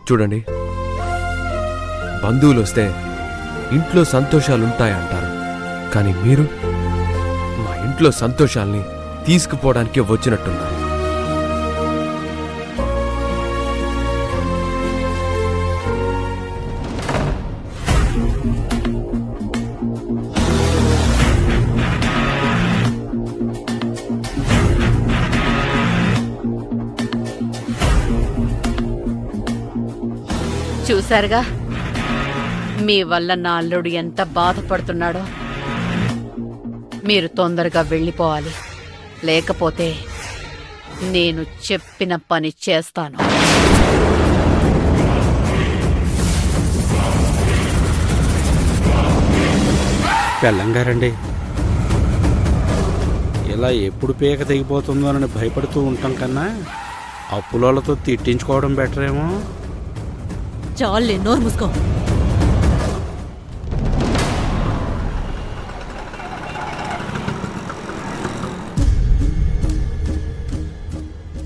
చూడండి, బంధువులు వస్తే ఇంట్లో సంతోషాలుంటాయంటారు, కానీ మీరు మా ఇంట్లో సంతోషాల్ని తీసుకుపోవడానికి వచ్చినట్టున్నారు. చూశారుగా మీ వల్ల నా అల్లుడు ఎంత బాధపడుతున్నాడో. మీరు తొందరగా వెళ్ళిపోవాలి, లేకపోతే నేను చెప్పిన పని చేస్తాను. పెళ్ళంగారండి, ఇలా ఎప్పుడు పీక తెగిపోతుందోనని భయపడుతూ ఉంటాం కన్నా అప్పులోళ్ళతో తిట్టించుకోవడం బెటర్ ఏమో. చాలే, నోరు మూసుకో.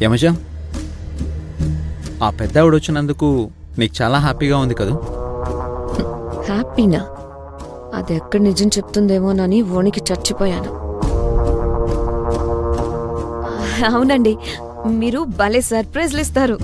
యమజ, ఆ పెద్ద ఆవిడ వచ్చినందుకు నీకు చాలా హ్యాపీగా ఉంది కదూ? హ్యాపీనా? అది ఎక్కడ నిజం చెప్తుందేమోనని వణికి చచ్చిపోయాను. అవునండి, మీరు భలే సర్ప్రైజ్లు ఇస్తారు.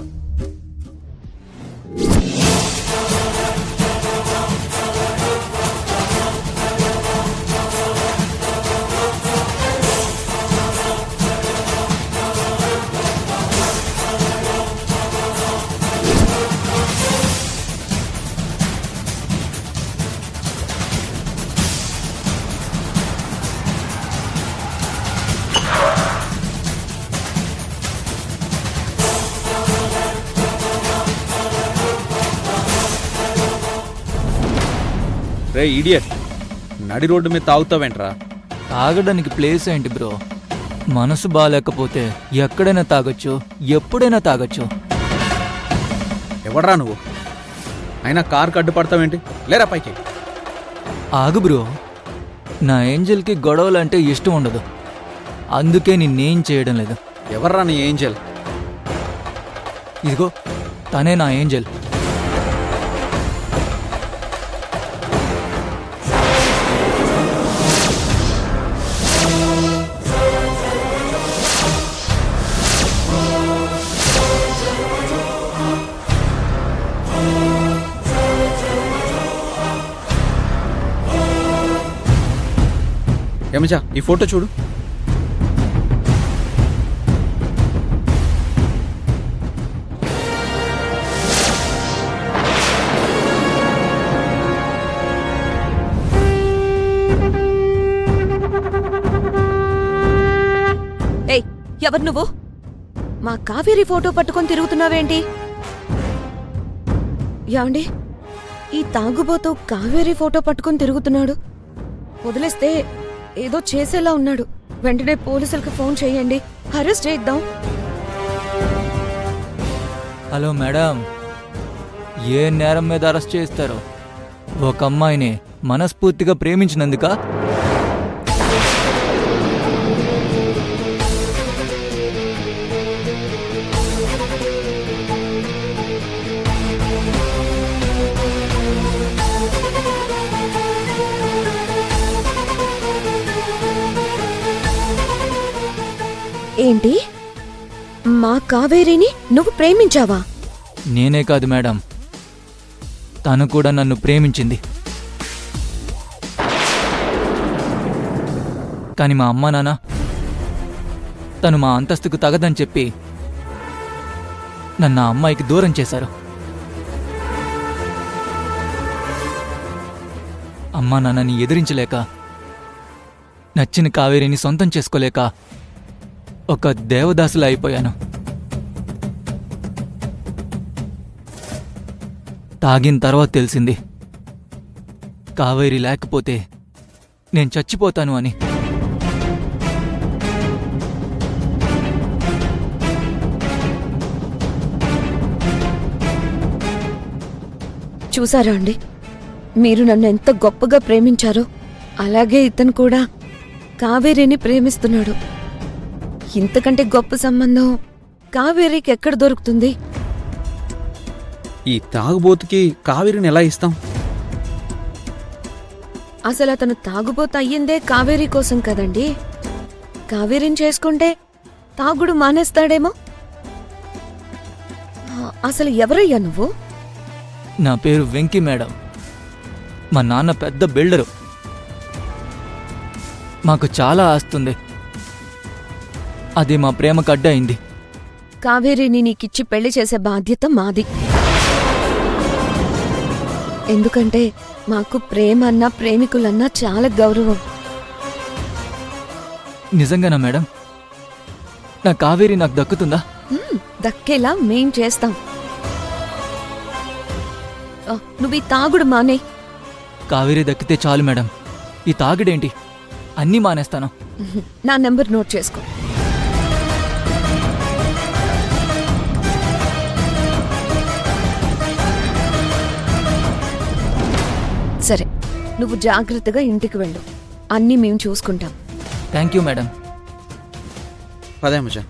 రే ఇడియట్, నడి రోడ్డు మీద తాగుతావేంట్రా? తాగడానికి ప్లేస్ ఏంటి బ్రో? మనసు బాగాలేకపోతే ఎక్కడైనా తాగొచ్చు, ఎప్పుడైనా తాగొచ్చు. ఎవడ్రా నువ్వు? అయినా కారుకి అడ్డుపడతావేంటి? లేరా పైకి. ఆగు బ్రో, నా ఏంజల్కి గొడవలంటే ఇష్టం ఉండదు, అందుకే నిన్నేం చేయడం లేదు. ఎవర్రా నీ ఏంజల్? ఇదిగో తనే నా ఏంజల్. యమజ, ఈ ఫోటో చూడు. ఏయ్, ఎవరు నువ్వు? మా కావేరి ఫోటో పట్టుకొని తిరుగుతున్నావేంటి? యాండి, ఈ తాగుబోతూ కావేరి ఫోటో పట్టుకొని తిరుగుతున్నాడు. వదిలేస్తే ఏదో చేసేలా ఉన్నాడు. వెంటనే పోలీసులకు ఫోన్ చేయండి, అరెస్ట్ చేద్దాం. హలో మేడం, ఏ నేరం మీద అరెస్ట్ చేస్తారో? ఒక అమ్మాయిని మనస్ఫూర్తిగా ప్రేమించినందుక? ఏంటి, మా కావేరిని నువ్వు ప్రేమించావా? నేనే కాదు మేడం, తను కూడా నన్ను ప్రేమించింది. కానీ మా అమ్మా నాన్న తను మా అంతస్తుకు తగదని చెప్పి నన్ను ఆ అమ్మాయికి దూరం చేశారు. అమ్మా నాన్నని ఎదిరించలేక, నచ్చిన కావేరిని సొంతం చేసుకోలేక ఒక దేవదాసులా అయిపోయాను. తాగిన తర్వాత తెలిసింది కావేరి లేకపోతే నేను చచ్చిపోతాను అని. చూసారా అండి, మీరు నన్ను ఎంత గొప్పగా ప్రేమించారో అలాగే ఇతను కూడా కావేరిని ప్రేమిస్తున్నాడు. ఇంతకంటే గొప్ప సంబంధం కావేరికి ఎక్కడ దొరుకుతుంది? ఈ తాగుబోతుకి కావేరిని ఎలా ఇస్తాం? అసలు అతను తాగుబోతు అయ్యిందే కావేరి కోసం కదండి. కావేరిని చేసుకుంటే తాగుడు మానేస్తాడేమో. అసలు ఎవరయ్యా నువ్వు? నా పేరు వెంకీ మేడం. మా నాన్న పెద్ద బిల్డరు. మాకు చాలా ఆస్తుంది. అది మా ప్రేమకు అడ్డయింది. కావేరిని నీకిచ్చి పెళ్లి చేసే బాధ్యత మాది. ఎందుకంటే మాకు ప్రేమ అన్నా ప్రేమికులన్నా చాలా గౌరవం. నిజంగానా మేడం? నా కావేరి నాకు దక్కుతుందా? దక్కేలా మేం చేస్తాం. నువ్వు ఈ తాగుడు మానే. కావేరి దక్కితే చాలు మేడం. ఈ తాగుడేంటి, అన్నీ మానేస్తాను. నా నెంబర్ నోట్ చేసుకో. సరే, నువ్వు జాగ్రత్తగా ఇంటికి వెళ్ళు. అన్నీ మేము చూసుకుంటాం. Thank you madam. పదే మచ్చా.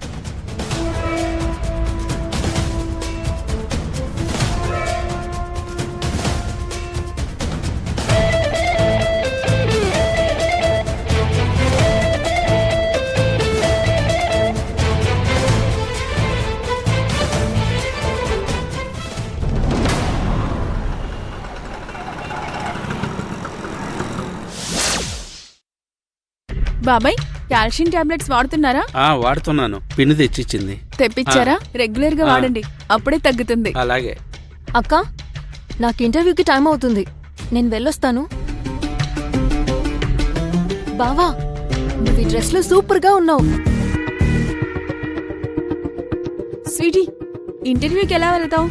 బాబాయ్, కాల్షియం టాబ్లెట్స్ వాడుతున్నారా? వాడుతున్నాను. పిన్ని తెచ్చిచ్చింది. తెప్పించారా? రెగ్యులర్ గా వాడండి, అప్పుడే తగ్గుతుంది. అలాగే. అక్క, నాకు ఇంటర్వ్యూకి టైం అవుతుంది. నేను వెళ్ళొస్తాను. బావా, నువ్వు ఈ డ్రెస్ లో సూపర్ గా ఉన్నావు. స్వీటీ, ఇంటర్వ్యూకి ఎలా వెళ్తావు?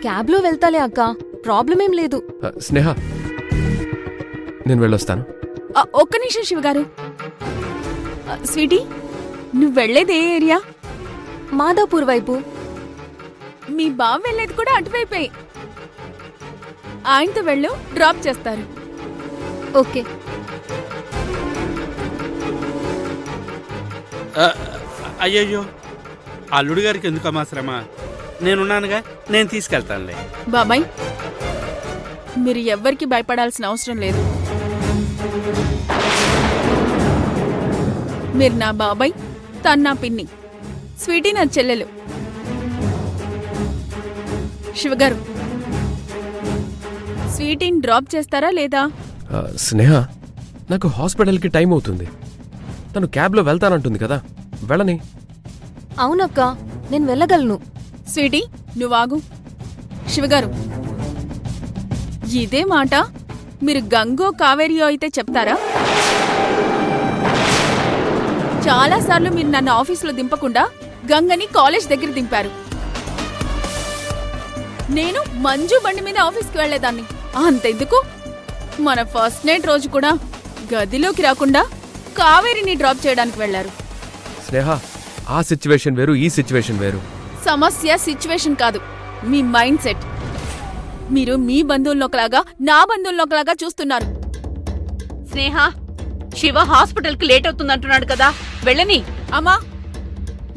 క్యాబ్ లో వెళ్తాలే అక్క, ప్రాబ్లం ఏం లేదు. స్నేహ, నేను వెళ్ళొస్తాను. ఒక్క నిమిషం శివగారు. స్వీటీ, నువ్వు వెళ్లేది ఏ ఏరియా? మాదాపూర్ వైపు. మీ బావ వెళ్లేది కూడా అటువైపే. ఆయనతో వెళ్ళు, డ్రాప్ చేస్తారు. ఓకే. అయ్యయ్యో, అల్లుడు గారికి ఎందుకమ్మా శ్రమ? నేనున్నానుగా, నేను తీసుకెళ్తానులే. బాబాయ్, మీరు ఎవ్వరికి భయపడాల్సిన అవసరం లేదు. మీరు నా బాబాయ్, తను నా పిన్ని, స్వీటీ నా చెల్లెలు. శివగారు, స్వీటీని డ్రాప్ చేస్తారా లేదా? స్నేహ, నాకు హాస్పిటల్కి టైం అవుతుంది. తను క్యాబ్లో వెళ్తానంటుంది కదా, వెళ్ళని. అవునక్క, నేను వెళ్ళగలను. స్వీటీ, నువ్వాగు. శివగారు, ఇదే మాట మీరు గంగో కావేరియో అయితే చెప్తారా? చాలాసార్లు మీరు నన్ను ఆఫీసులో దింపకుండా గంగని కాలేజ్ దగ్గర దింపారు. నేను మంజు బండి మీద ఆఫీస్కి వెళ్లేదాన్ని. అంతెందుకు, మన ఫస్ట్ నైట్ రోజు కూడా గదిలోకి రాకుండా కావేరిని డ్రాప్ చేయడానికి వెళ్లారు. స్నేహ, ఆ సిచ్యువేషన్ వేరు, ఈ సిచ్యువేషన్ వేరు. సమస్య సిచ్యువేషన్ కాదు, మీ మైండ్ సెట్. మీరు మీ బంధువుల్లోకలాగా నా బంధువుల్లోకలాగా చూస్తున్నారు. స్నేహ, శివ హాస్పిటల్కి లేట్ అవుతుందంటున్నాడు కదా, వెళ్ళని. అమ్మా,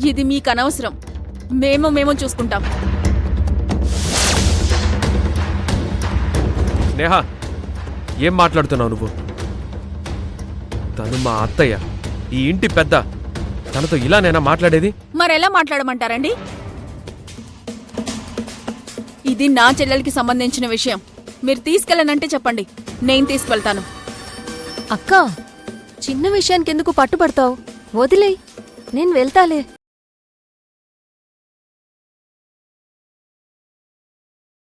ఇది మీకు అనవసరం. మేము చూసుకుంటాం. స్నేహ, ఏం మాట్లాడుతున్నావు నువ్వు? తను మా అత్తయ్య, ఈ ఇంటి పెద్ద. తనతో ఇలానేనా మాట్లాడేది? మరెలా మాట్లాడమంటారండి? ఇది నా చెల్లెలకి సంబంధించిన విషయం. మీరు తీసుకెళ్ళనంటే చెప్పండి, నేను తీసుకెళ్తాను. అక్క, చిన్న విషయానికి ఎందుకు పట్టుబడతావు? వదిలేయ్, నేను వెళ్తాలే.